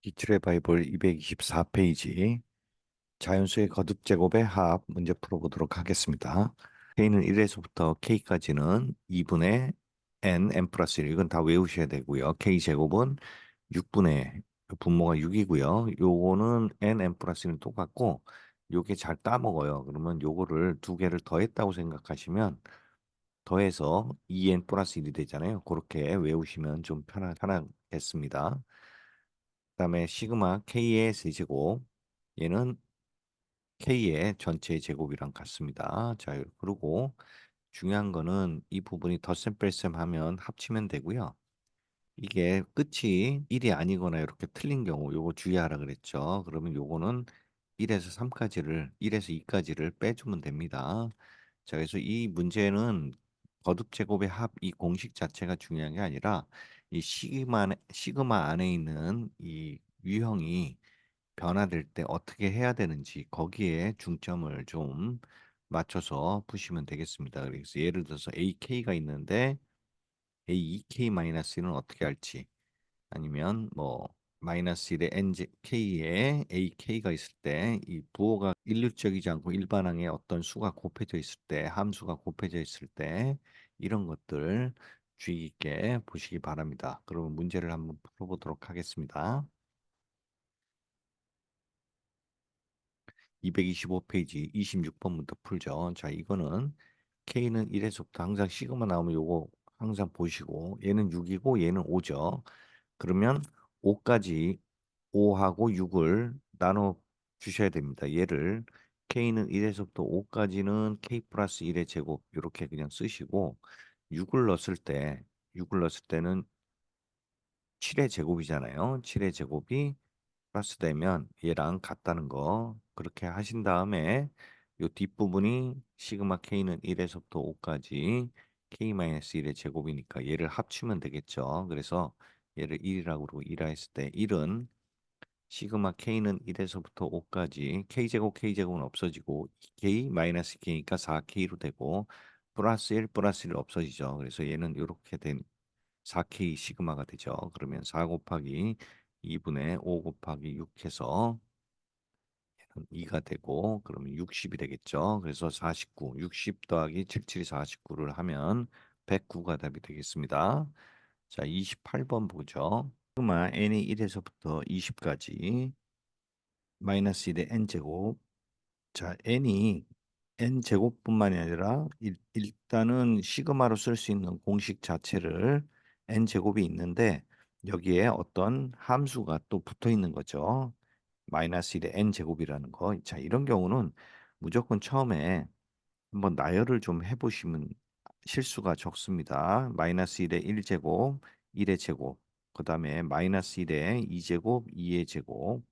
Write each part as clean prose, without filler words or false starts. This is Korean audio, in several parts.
기출의 바이블 224페이지 자연수의 거듭 제곱의 합 문제 풀어보도록 하겠습니다. k는 1에서부터 k까지는 2분의 n 플러스 1. 이건 다 외우셔야 되고요. k 제곱은 6분의 분모가 6이고요. 요거는 n 플러스 1은 똑같고 요게 잘 따먹어요. 그러면 요거를 두 개를 더했다고 생각하시면 더해서 2n 플러스 1이 되잖아요. 그렇게 외우시면 좀 편하겠습니다. 그다음에 시그마 K의 세제곱 얘는 K의 전체 제곱이랑 같습니다. 자, 그리고 중요한 거는 이 부분이 덧셈 뺄셈 하면 합치면 되고요. 이게 끝이 1이 아니거나 이렇게 틀린 경우 요거 주의하라 그랬죠. 그러면 요거는 1에서 3까지를 1에서 2까지를 빼주면 됩니다. 자, 그래서 이 문제는 거듭 제곱의 합 이 공식 자체가 중요한 게 아니라 이 시그마 안에 있는 이 유형이 변화될 때 어떻게 해야 되는지 거기에 중점을 좀 맞춰서 푸시면 되겠습니다. 그래서 예를 들어서 AK가 있는데 AEK-1은 어떻게 할지 아니면 뭐 마이너스 1의 NK에 AK가 있을 때 이 부호가 일률적이지 않고 일반항에 어떤 수가 곱해져 있을 때 함수가 곱해져 있을 때 이런 것들 주의 깊게 보시기 바랍니다. 그러면 문제를 한번 풀어보도록 하겠습니다. 225페이지 26번부터 풀죠. 자, 이거는 K는 1에서부터 항상 시그마 나오면 요거 항상 보시고 얘는 6이고 얘는 5죠. 그러면 5까지 5하고 6을 나눠 주셔야 됩니다. 얘를 K는 1에서부터 5까지는 K 플러스 1의 제곱 이렇게 그냥 쓰시고 6을 넣었을 때 6을 넣었을 때는 7의 제곱이잖아요. 7의 제곱이 플러스 되면 얘랑 같다는 거 그렇게 하신 다음에 요 뒷부분이 시그마 K는 1에서부터 5까지 K-1의 제곱이니까 얘를 합치면 되겠죠. 그래서 얘를 1이라고 그러고 1라 했을 때 1은 시그마 K는 1에서부터 5까지 K제곱 K제곱은 없어지고 K 마이너스 K니까 4K로 되고 플러스 1 플러스 1 없어지죠. 그래서 얘는 이렇게 된 4K 시그마가 되죠. 그러면 4 곱하기 2분의 5 곱하기 6 해서 2가 되고 그러면 60이 되겠죠. 그래서 49, 60 더하기 77이 49를 하면 109가 답이 되겠습니다. 자, 28번 보죠. 시그마 n이 1에서부터 20까지 마이너스 1의 n제곱. 자, n이 n 제곱뿐만이 아니라 일단은 시그마로 쓸 수 있는 공식 자체를 n 제곱이 있는데 여기에 어떤 함수가 또 붙어 있는 거죠. 마이너스 1의 n 제곱이라는 거. 자, 이런 경우는 무조건 처음에 한번 나열을 좀 해보시면 실수가 적습니다. 마이너스 1의 1제곱, 1의 제곱, 그 다음에 마이너스 1의 2제곱, 2의 제곱,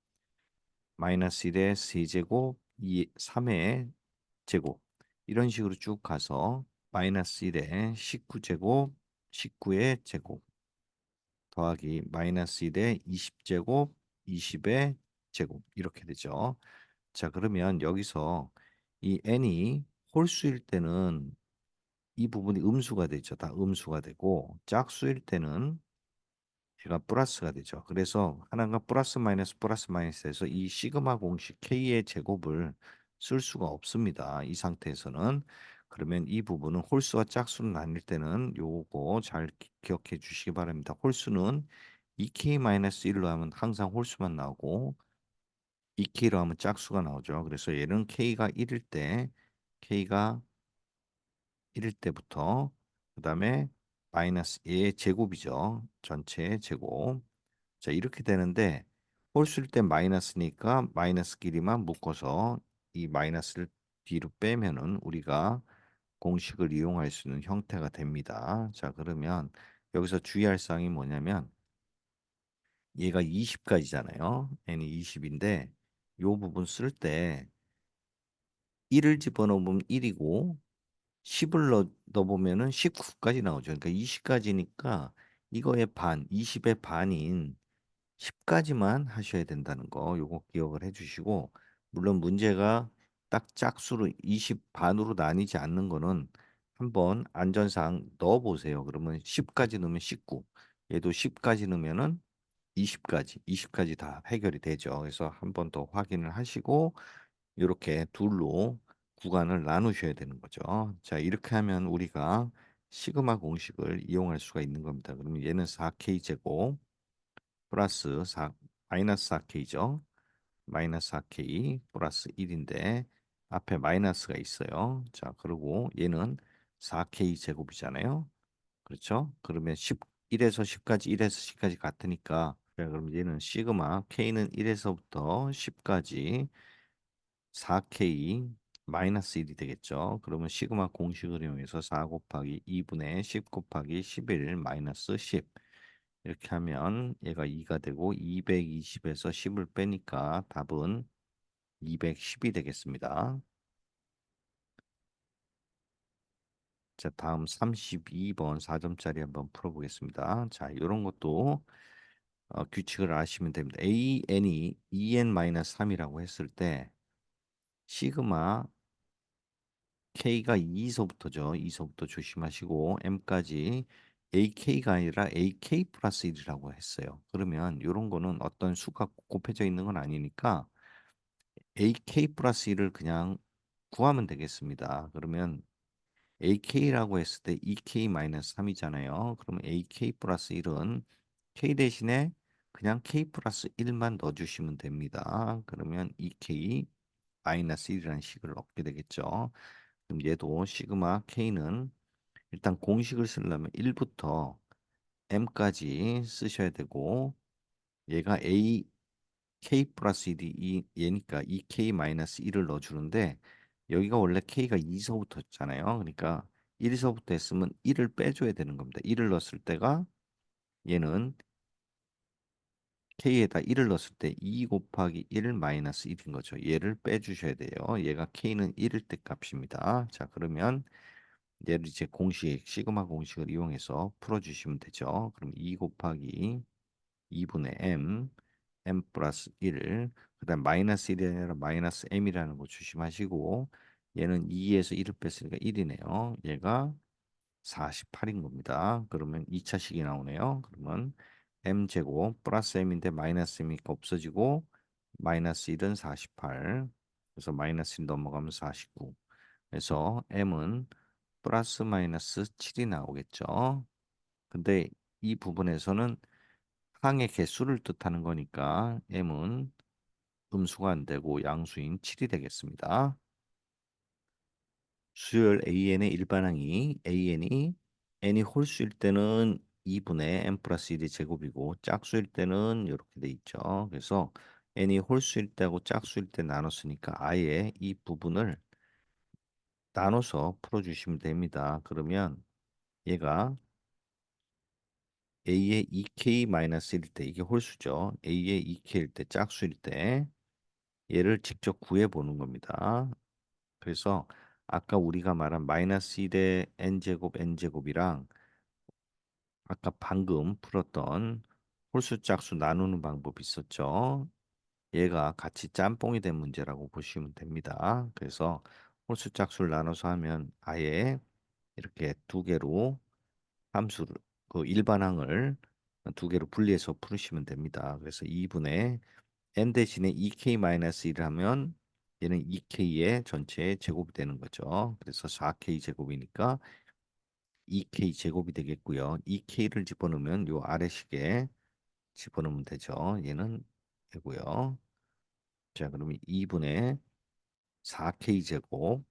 마이너스 1의 세제곱, 3의 제곱 이런 식으로 쭉 가서 마이너스 1의 19제곱, 19의 제곱 더하기 마이너스 1의 20제곱, 20의 제곱 이렇게 되죠. 자, 그러면 여기서 이 n이 홀수일 때는 이 부분이 음수가 되죠. 다 음수가 되고 짝수일 때는 얘가 플러스가 되죠. 그래서 하나가 플러스 마이너스에서 이 시그마 공식 K의 제곱을 쓸 수가 없습니다. 이 상태에서는 그러면 이 부분은 홀수와 짝수는 나뉠 때는 요거 잘 기억해 주시기 바랍니다. 홀수는 2K-1로 하면 항상 홀수만 나오고 2K로 하면 짝수가 나오죠. 그래서 얘는 K가 1일 때 K가 1일 때부터 그다음에 마이너스 얘의 제곱이죠. 전체 제곱. 자, 이렇게 되는데 홀수일 때 마이너스니까 마이너스끼리만 묶어서 이 마이너스를 뒤로 빼면은 우리가 공식을 이용할 수 있는 형태가 됩니다. 자, 그러면 여기서 주의할 사항이 뭐냐면 얘가 20까지잖아요. n이 20인데 요 부분 쓸 때 1을 집어넣으면 1이고 10을 넣어보면은 19까지 나오죠. 그러니까 20까지니까 이거의 반, 20의 반인 10까지만 하셔야 된다는 거 요거 기억을 해주시고 물론 문제가 딱 짝수로 20 반으로 나뉘지 않는 거는 한번 안전상 넣어보세요. 그러면 10까지 넣으면 19, 얘도 10까지 넣으면은 20까지 다 해결이 되죠. 그래서 한 번 더 확인을 하시고 이렇게 둘로 구간을 나누셔야 되는 거죠. 자, 이렇게 하면 우리가 시그마 공식을 이용할 수가 있는 겁니다. 그러면 얘는 4K 제곱 플러스 4 마이너스 4K죠. 마이너스 4K 플러스 1인데 앞에 마이너스가 있어요. 자, 그리고 얘는 4K 제곱이잖아요. 그렇죠? 그러면 1에서 10까지 1에서 10까지 같으니까 자, 그럼 얘는 시그마 K는 1에서부터 10까지 4K 마이너스 1이 되겠죠. 그러면 시그마 공식을 이용해서 4 곱하기 2분의 10 곱하기 11 마이너스 10 이렇게 하면 얘가 2가 되고 220에서 10을 빼니까 답은 210이 되겠습니다. 자, 다음 32번 4점짜리 한번 풀어보겠습니다. 자, 이런 것도 규칙을 아시면 됩니다. AN이 2n-3이라고 했을 때 시그마 K가 2서부터죠. 2서부터 조심하시고 M까지 AK가 아니라 AK 플러스 1이라고 했어요. 그러면 이런 거는 어떤 수가 곱해져 있는 건 아니니까 AK 플러스 1을 그냥 구하면 되겠습니다. 그러면 AK라고 했을 때 2K 마이너스 3이잖아요. 그러면 AK 플러스 1은 K 대신에 그냥 K 플러스 1만 넣어주시면 됩니다. 그러면 2K 마이너스 1이라는 식을 얻게 되겠죠. 그럼 얘도 시그마 K는 일단 공식을 쓰려면 1부터 M까지 쓰셔야 되고 얘가 A K 플러스 1이 얘니까 2K 마이너스 1을 넣어주는데 여기가 원래 K가 2서부터잖아요. 그러니까 1서부터 했으면 1을 빼줘야 되는 겁니다. 1을 넣었을 때가 얘는 K에다 1을 넣었을 때 2 곱하기 1 마이너스 1인 거죠. 얘를 빼주셔야 돼요. 얘가 K는 1일 때 값입니다. 자, 그러면 얘를 이제 공식, 시그마 공식을 이용해서 풀어주시면 되죠. 그럼 2 곱하기 2분의 m 플러스 1, 그다음 마이너스 1이 아니라 마이너스 m이라는 거 조심하시고 얘는 2에서 1을 뺐으니까 1이네요. 얘가 48인 겁니다. 그러면 2차식이 나오네요. 그러면 m제곱 플러스 m인데 마이너스 m이니까 없어지고 마이너스 1은 48. 그래서 마이너스 1 넘어가면 49. 그래서 m은 플러스 마이너스 7이 나오겠죠. 근데 이 부분에서는 항의 개수를 뜻하는 거니까 m은 음수가 안 되고 양수인 7이 되겠습니다. 수열 AN의 일반항이 AN이 n이 홀수일 때는 2분의 n 플러스 1이 제곱이고 짝수일 때는 이렇게 돼 있죠. 그래서 n이 홀수일 때하고 짝수일 때 나눴으니까 아예 이 부분을 나눠서 풀어주시면 됩니다. 그러면 얘가 A의 2K-1일 때 이게 홀수죠. A의 2K일 때 짝수일 때 얘를 직접 구해 보는 겁니다. 그래서 아까 우리가 말한 마이너스 1의 n제곱 n제곱이랑 아까 방금 풀었던 홀수 짝수 나누는 방법이 있었죠. 얘가 같이 짬뽕이 된 문제라고 보시면 됩니다. 그래서 홀수 짝수를 나눠서 하면 아예 이렇게 두 개로 함수를 그 일반항을 두 개로 분리해서 풀으시면 됩니다. 그래서 2분의 n 대신에 2k-1을 하면 얘는 2k의 전체 제곱이 되는 거죠. 그래서 4k 제곱이니까 2k 제곱이 되겠고요. 2k를 집어넣으면 요 아래식에 집어넣으면 되죠. 얘는 되고요. 자, 그러면 2분의 4k 제곱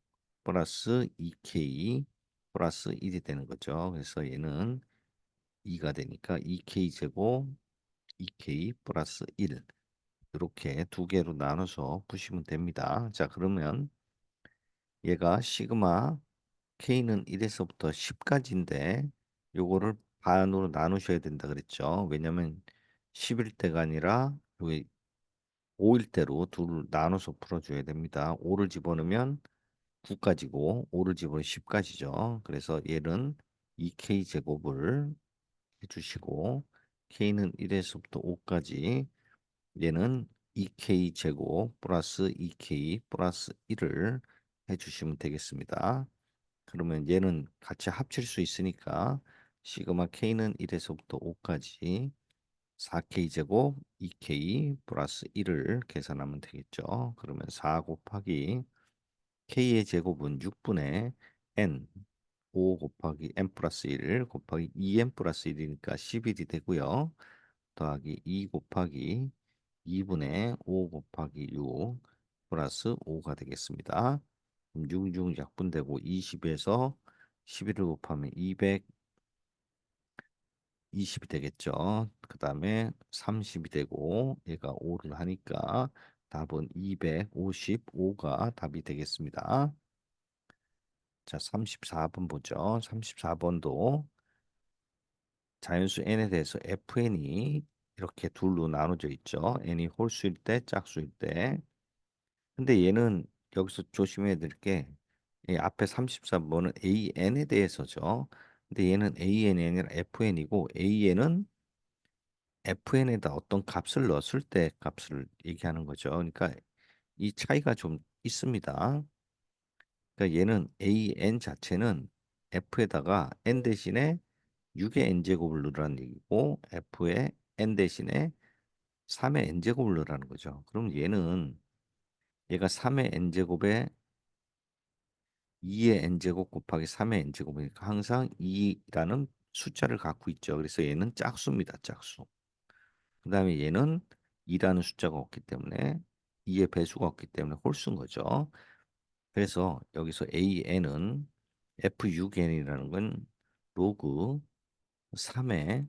플러스 2k 플러스 1이 되는 거죠. 그래서 얘는 2가 되니까 2k 제곱 2k 플러스 1 이렇게 두 개로 나눠서 푸시면 됩니다. 자, 그러면 얘가 시그마 K는 1에서부터 10까지인데 요거를 반으로 나누셔야 된다 그랬죠. 왜냐면 10일 때가 아니라 여기 5일 때로 둘을 나눠서 풀어줘야 됩니다. 5를 집어넣으면 9까지고 5를 집어넣으면 10까지죠. 그래서 얘는 2K 제곱을 해주시고 K는 1에서부터 5까지 얘는 2K 제곱 플러스 2K 플러스 1을 해주시면 되겠습니다. 그러면 얘는 같이 합칠 수 있으니까 시그마 K는 1에서부터 5까지 4K제곱 2K 플러스 1을 계산하면 되겠죠. 그러면 4 곱하기 K의 제곱은 6분의 N 5 곱하기 N 플러스 1 곱하기 2N 플러스 1이니까 11이 되고요. 더하기 2 곱하기 2분의 5 곱하기 6 플러스 5가 되겠습니다. 그럼 6, 약분되고 20에서 11을 곱하면 220이 되겠죠. 그 다음에 30이 되고 얘가 5를 하니까 답은 255가 답이 되겠습니다. 자, 34번 보죠. 34번도 자연수 n에 대해서 fn이 이렇게 둘로 나눠져 있죠. n이 홀수일 때, 짝수일 때. 근데 얘는 여기서 조심해야 될 게 앞에 33번은 an에 대해서죠. 근데 얘는 an이 아니라 fn이고 an은 fn에다 어떤 값을 넣었을 때 값을 얘기하는 거죠. 그러니까 이 차이가 좀 있습니다. 그러니까 얘는 an 자체는 f에다가 n 대신에 6의 n제곱을 넣으라는 얘기고 f에 n 대신에 3의 n제곱을 넣으라는 거죠. 그럼 얘가 3의 n제곱에 2의 n제곱 곱하기 3의 n제곱이니까 항상 2라는 숫자를 갖고 있죠. 그래서 얘는 짝수입니다. 짝수. 그 다음에 얘는 2라는 숫자가 없기 때문에 2의 배수가 없기 때문에 홀수인 거죠. 그래서 여기서 AN은 F6N이라는 건 로그 3의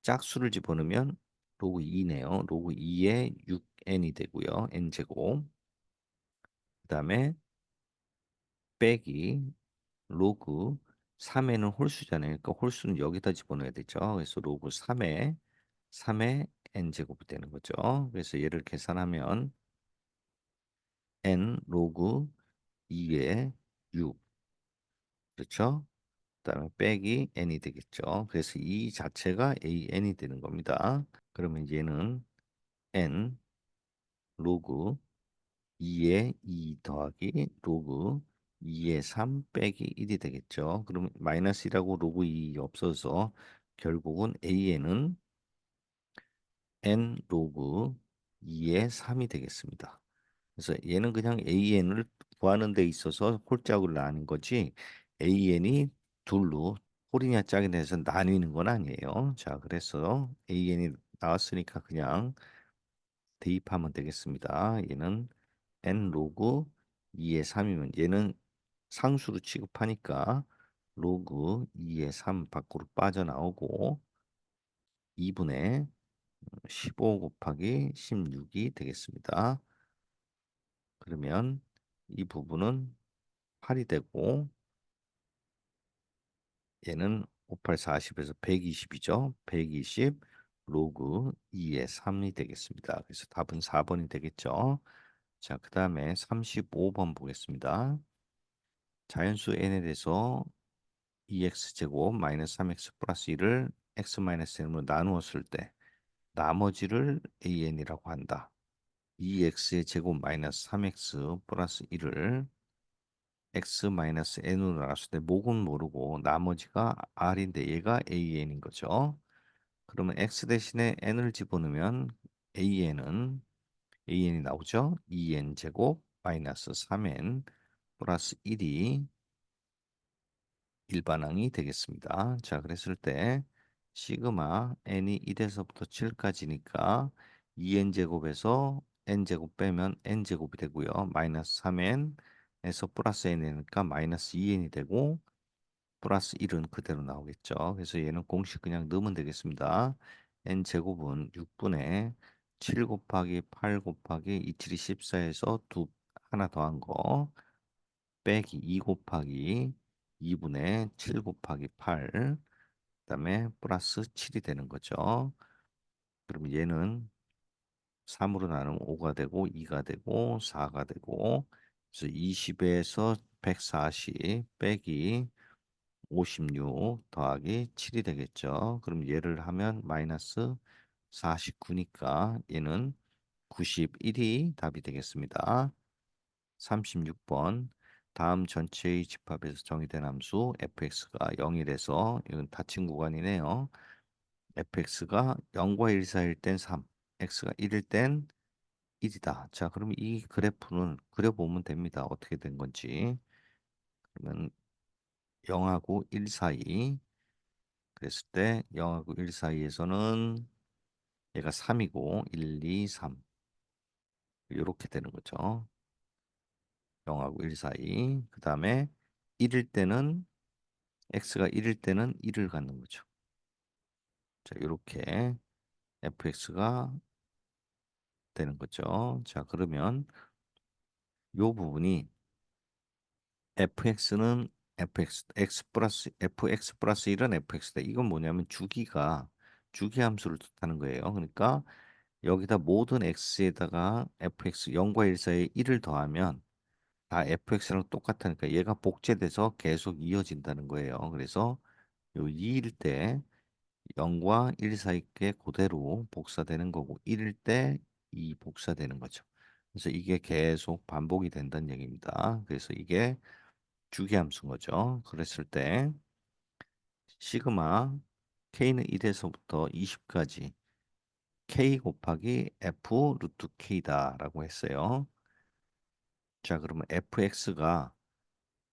짝수를 집어넣으면 로그 2네요. 로그 2의 6N이 되고요. N제곱. 그 다음에 빼기 로그 3에는 홀수잖아요. 그러니까 홀수는 여기다 집어넣어야 되죠. 그래서 로그 3의 n제곱이 되는 거죠. 그래서 얘를 계산하면 n 로그 2의 6 그렇죠? 그다음에 빼기 n이 되겠죠. 그래서 이 자체가 an이 되는 겁니다. 그러면 얘는 n 로그 2의 2 더하기 로그 2의 3 빼기 1이 되겠죠. 그럼 마이너스 1하고 로그 2 없어서 결국은 an은 n 로그 2의 3이 되겠습니다. 그래서 얘는 그냥 an을 구하는 데 있어서 홀짝을 나눈 거지 an이 둘로 홀이냐 짝이 돼서 나뉘는 건 아니에요. 자, 그래서 an이 나왔으니까 그냥 대입하면 되겠습니다. 얘는 n 로그 2의 3이면 얘는 상수로 취급하니까 로그 2의 3 밖으로 빠져나오고 2분의 15 곱하기 16이 되겠습니다. 그러면 이 부분은 8이 되고 얘는 58, 40에서 120이죠. 120 로그 2의 3이 되겠습니다. 그래서 답은 4번이 되겠죠. 자, 그 다음에 35번 보겠습니다. 자연수 n에 대해서 2x제곱 마이너스 3x 플러스 1을 x 마이너스 n으로 나누었을 때 나머지를 an이라고 한다. 2x의 제곱 마이너스 3x 플러스 1을 x 마이너스 n으로 나눴을 때 목은 모르고 나머지가 r인데 얘가 an인 거죠. 그러면 x 대신에 n을 집어넣으면 an이 나오죠. 2n 제곱 마이너스 3n 플러스 1이 일반항이 되겠습니다. 자, 그랬을 때 시그마 n이 1에서부터 7까지니까 2n 제곱에서 n 제곱 빼면 n 제곱이 되고요. 마이너스 3n에서 플러스 n이니까 마이너스 2n이 되고 플러스 1은 그대로 나오겠죠. 그래서 얘는 공식 그냥 넣으면 되겠습니다. n 제곱은 6분의 7 곱하기 8 곱하기 2, 7이 14에서 하나 더한 거 빼기 2 곱하기 2분의 7 곱하기 8 그다음에 플러스 7이 되는 거죠. 그럼 얘는 3으로 나누면 5가 되고 2가 되고 4가 되고 그래서 20에서 140 빼기 56 더하기 7이 되겠죠. 그럼 얘를 하면 마이너스 49니까 얘는 91이 답이 되겠습니다. 36번 다음 전체의 집합에서 정의된 함수 fx가 0이라서 이건 닫힌 구간이네요. fx가 0과 1 사이일 땐 3, x가 1일 땐 1이다. 자, 그럼 이 그래프는 그려보면 됩니다. 어떻게 된 건지. 그러면 0하고 1 사이. 그랬을 때 0하고 1 사이에서는 얘가 3이고 1, 2, 3. 이렇게 되는 거죠. 0하고 1 사이. 그 다음에 1일 때는 x가 1일 때는 1을 갖는 거죠. 자, 이렇게 fx가 되는 거죠. 자, 그러면 요 부분이 fx는 fx 플러스 1은 fx다. 이건 뭐냐면 주기 함수를 뜻하는 거예요. 그러니까 여기다 모든 x에다가 fx 0과 1 사이에 1을 더하면 다 fx랑 똑같으니까 얘가 복제돼서 계속 이어진다는 거예요. 그래서 요 2일 때 0과 1 사이에 그대로 복사되는 거고 1일 때 2 복사되는 거죠. 그래서 이게 계속 반복이 된다는 얘기입니다. 그래서 이게 주기함수인 거죠. 그랬을 때 시그마 k는 1에서부터 20까지 k 곱하기 f 루트 k다라고 했어요. 자, 그러면 fx가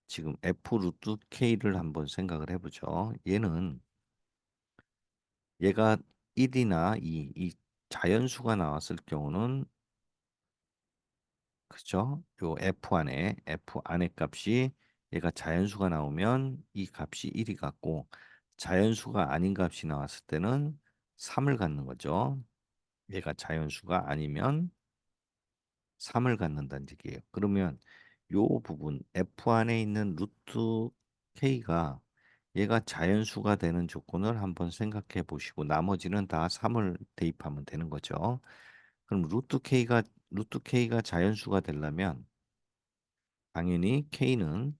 지금 f 루트 k를 한번 생각을 해보죠. 얘가 1이나 2, 이 자연수가 나왔을 경우는 그죠? 요 f 안에 값이 얘가 자연수가 나오면 이 값이 1이 같고 자연수가 아닌 값이 나왔을 때는 3을 갖는 거죠. 얘가 자연수가 아니면 3을 갖는다는 얘기예요. 그러면 요 부분 f 안에 있는 루트 k가 얘가 자연수가 되는 조건을 한번 생각해 보시고 나머지는 다 3을 대입하면 되는 거죠. 그럼 루트 k가 자연수가 되려면 당연히 k는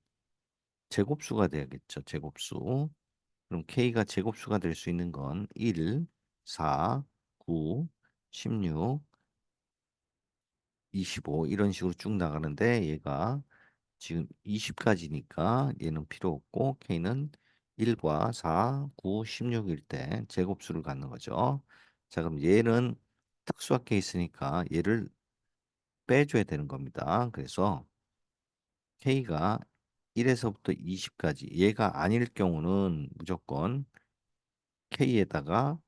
제곱수가 돼야겠죠. 제곱수. 그럼 k가 제곱수가 될 수 있는 건 1, 4, 9, 16, 25 이런 식으로 쭉 나가는데 얘가 지금 20까지니까 얘는 필요 없고 k는 1과 4, 9, 16일 때 제곱수를 갖는 거죠. 자, 그럼 얘는 특수한 케이스니까 얘를 빼줘야 되는 겁니다. 그래서 k가 1에서부터 20까지 얘가 아닐 경우는 무조건 k에다가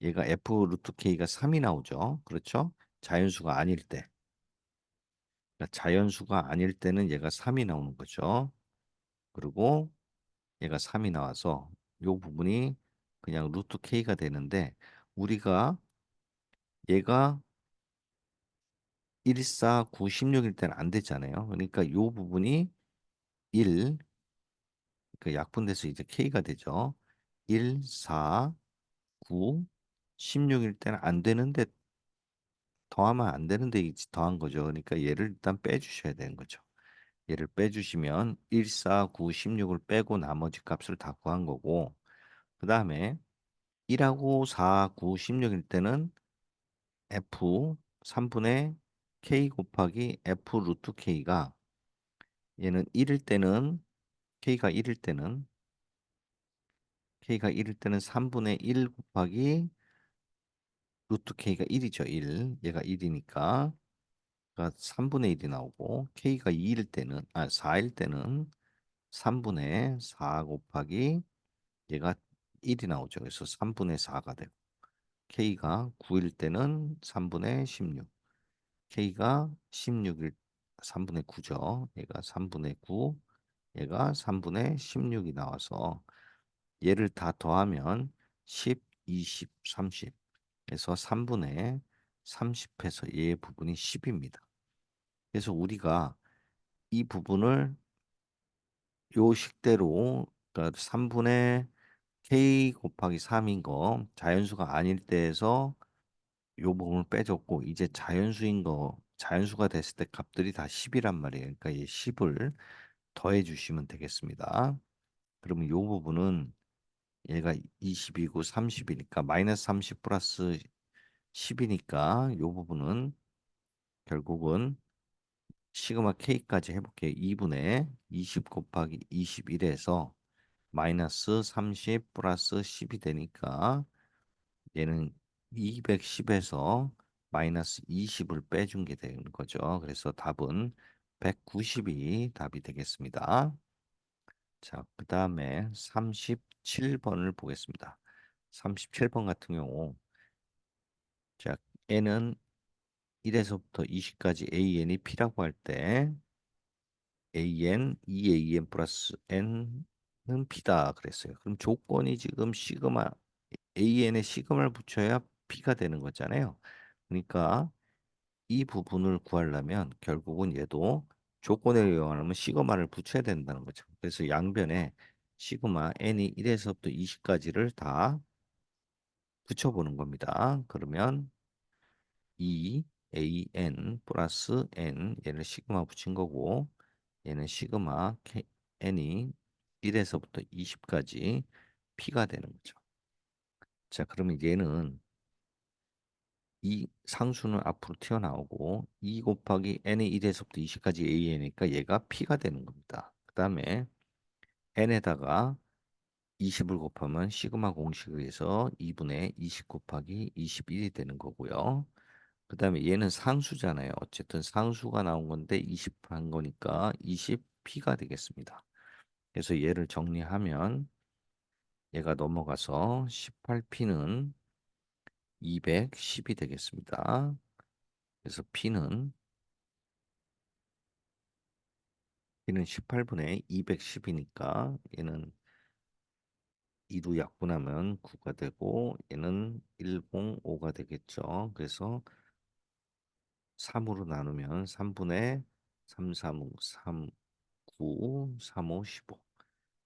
얘가 f 루트 k가 3이 나오죠. 그렇죠? 자연수가 아닐 때. 그러니까 자연수가 아닐 때는 얘가 3이 나오는 거죠. 그리고 얘가 3이 나와서 요 부분이 그냥 루트 k가 되는데 우리가 얘가 1, 4, 9, 16일 때는 안 되잖아요. 그러니까 요 부분이 1, 그 약분돼서 이제 k가 되죠. 1, 4, 9, 16일 때는 안 되는데 더하면 안 되는데 더한 거죠. 그러니까 얘를 일단 빼주셔야 되는 거죠. 얘를 빼주시면 1, 4, 9, 16을 빼고 나머지 값을 다 구한 거고 그 다음에 1하고 4, 9, 16일 때는 f 3분의 k 곱하기 f 루트 k가 얘는 1일 때는 k가 1일 때는 k가 1일 때는 3분의 1 곱하기 루트 k가 1이죠. 1. 얘가 1이니까 그러니까 3분의 1이 나오고 k가 2일 때는 4일 때는 3분의 4 곱하기 얘가 1이 나오죠. 그래서 3분의 4가 되고 k가 9일 때는 3분의 16 k가 16일 3분의 9죠. 얘가 3분의 9 얘가 3분의 16이 나와서 얘를 다 더하면 10, 20, 30 그래서 3분의 30해서 얘의 부분이 10입니다. 그래서 우리가 이 부분을 요 식대로 그러니까 3분의 k 곱하기 3인 거 자연수가 아닐 때에서 요 부분을 빼줬고 이제 자연수인 거 자연수가 됐을 때 값들이 다 10이란 말이에요. 그러니까 이 10을 더해 주시면 되겠습니다. 그러면 요 부분은 얘가 20이고 30이니까 마이너스 30 플러스 10이니까 요 부분은 결국은 시그마 k까지 해볼게요. 2분의 20 곱하기 21에서 마이너스 30 플러스 10이 되니까 얘는 210에서 마이너스 20을 빼준 게 되는 거죠. 그래서 답은 190이 답이 되겠습니다. 자, 그 다음에 37번을 보겠습니다. 37번 같은 경우, 자, n은 1에서부터 20까지 an이 p라고 할 때, an, 2an 플러스 n은 p다 그랬어요. 그럼 조건이 지금 시그마, an에 시그마를 붙여야 p가 되는 거잖아요. 그러니까 이 부분을 구하려면 결국은 얘도 조건에 의하면 시그마를 붙여야 된다는 거죠. 그래서 양변에 시그마 n이 1에서부터 20까지를 다 붙여보는 겁니다. 그러면 2an 플러스 n 얘를 시그마 붙인 거고 얘는 시그마 n이 1에서부터 20까지 p가 되는 거죠. 자, 그러면 얘는 이 상수는 앞으로 튀어나오고 2 곱하기 n의 1에서부터 20까지 an이니까 얘가 p가 되는 겁니다. 그 다음에 n에다가 20을 곱하면 시그마 공식에 의해서 2분의 20 곱하기 21이 되는 거고요. 그 다음에 얘는 상수잖아요. 어쨌든 상수가 나온 건데 20 한 거니까 20p가 되겠습니다. 그래서 얘를 정리하면 얘가 넘어가서 18p는 210이 되겠습니다. 그래서 P는 18분의 210이니까 얘는 2로 약분하면 9가 되고 얘는 105가 되겠죠. 그래서 3으로 나누면 3분의 3, 3, 3, 9, 3, 5, 15.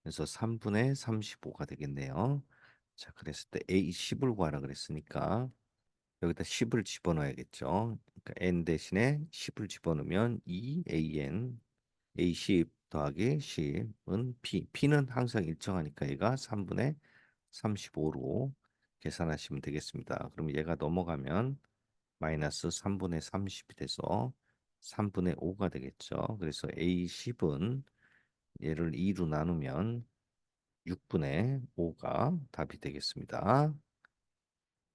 그래서 3분의 35가 되겠네요. 자, 그랬을 때 A10을 구하라 그랬으니까 여기다 10을 집어넣어야겠죠. 그러니까 n 대신에 10을 집어넣으면 2an A10 더하기 10은 P. P는 항상 일정하니까 얘가 3분의 35로 계산하시면 되겠습니다. 그럼 얘가 넘어가면 마이너스 3분의 30이 돼서 3분의 5가 되겠죠. 그래서 A10은 얘를 2로 나누면 6분의 5가 답이 되겠습니다.